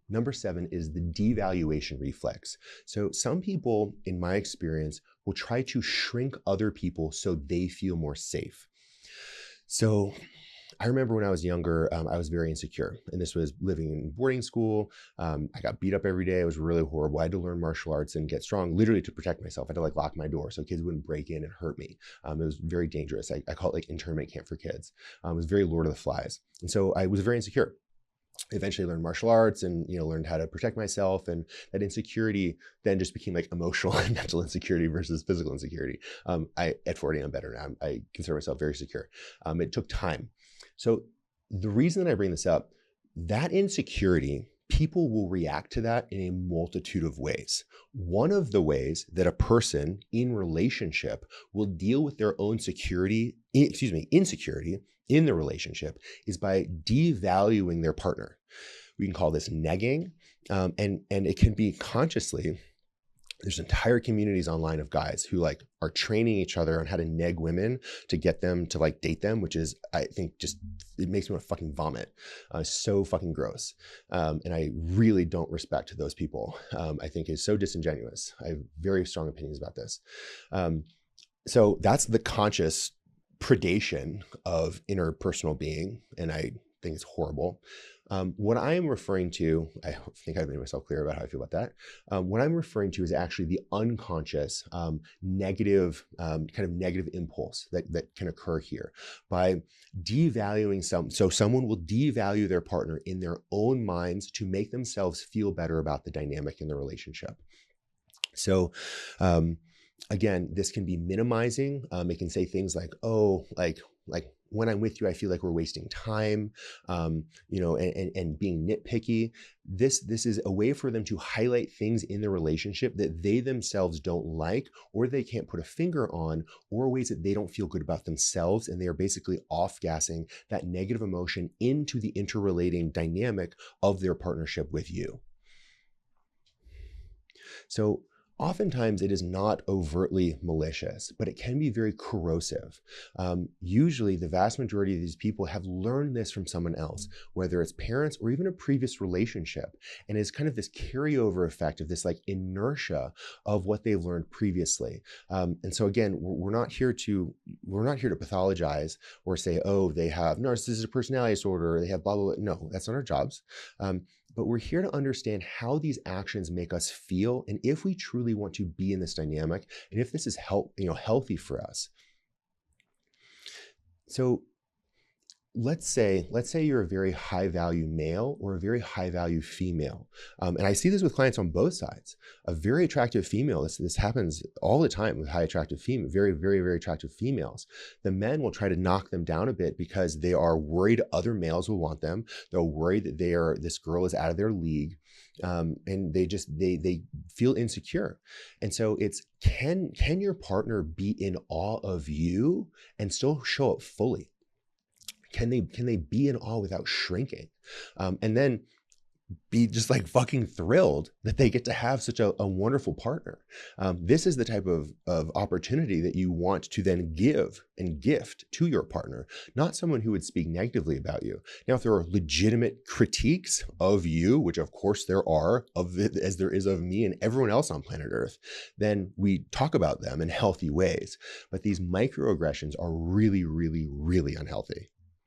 Number 7 is the devaluation reflex. So some people, in my experience, will try to shrink other people so they feel more safe. So I remember when I was younger, I was very insecure, and this was living in boarding school. I got beat up every day. It was really horrible. I had to learn martial arts and get strong, literally to protect myself. I had to like lock my door so kids wouldn't break in and hurt me. It was very dangerous. I call it like internment camp for kids. It was very Lord of the Flies, and so I was very insecure. Eventually learned martial arts and learned how to protect myself, and that insecurity then just became like emotional and mental insecurity versus physical insecurity. At 40 I'm better now. I consider myself very secure. It took time. So the reason that I bring this up, that insecurity, people will react to that in a multitude of ways. One of the ways that a person in relationship will deal with their own insecurity in the relationship is by devaluing their partner. We can call this negging, and it can be consciously. There's entire communities online of guys who like are training each other on how to neg women to get them to like date them, which is, I think, just, it makes me want to fucking vomit. So fucking gross. And I really don't respect those people. I think it's so disingenuous. I have very strong opinions about this. So that's the conscious predation of interpersonal being, and I think it's horrible. What I am referring to, I think I've made myself clear about how I feel about that. What I'm referring to is actually the unconscious negative, kind of negative impulse that can occur here by devaluing so someone will devalue their partner in their own minds to make themselves feel better about the dynamic in the relationship. So, again, this can be minimizing. It can say things like, oh, like when I'm with you, I feel like we're wasting time, and being nitpicky. This is a way for them to highlight things in the relationship that they themselves don't like, or they can't put a finger on, or ways that they don't feel good about themselves. And they are basically off-gassing that negative emotion into the interrelating dynamic of their partnership with you. So oftentimes it is not overtly malicious, but it can be very corrosive. Usually the vast majority of these people have learned this from someone else, whether it's parents or even a previous relationship. And it's kind of this carryover effect of this like inertia of what they've learned previously. And so again, we're not here to pathologize or say, oh, they have narcissistic personality disorder, or they have blah, blah, blah. No, that's not our jobs. But we're here to understand how these actions make us feel, and if we truly want to be in this dynamic, and if this is healthy for us. So let's say you're a very high value male or a very high value female. And I see this with clients on both sides. A very attractive female, this happens all the time with high attractive female, very, very, very attractive females. The men will try to knock them down a bit because they are worried other males will want them. They're worried that this girl is out of their league. And they feel insecure. And so it's, can your partner be in awe of you and still show up fully? Can they be in awe without shrinking? And then be just like fucking thrilled that they get to have such a wonderful partner. This is the type of opportunity that you want to then give and gift to your partner, not someone who would speak negatively about you. Now, if there are legitimate critiques of you, which of course there are, as there is of me and everyone else on planet Earth, then we talk about them in healthy ways. But these microaggressions are really, really, really unhealthy.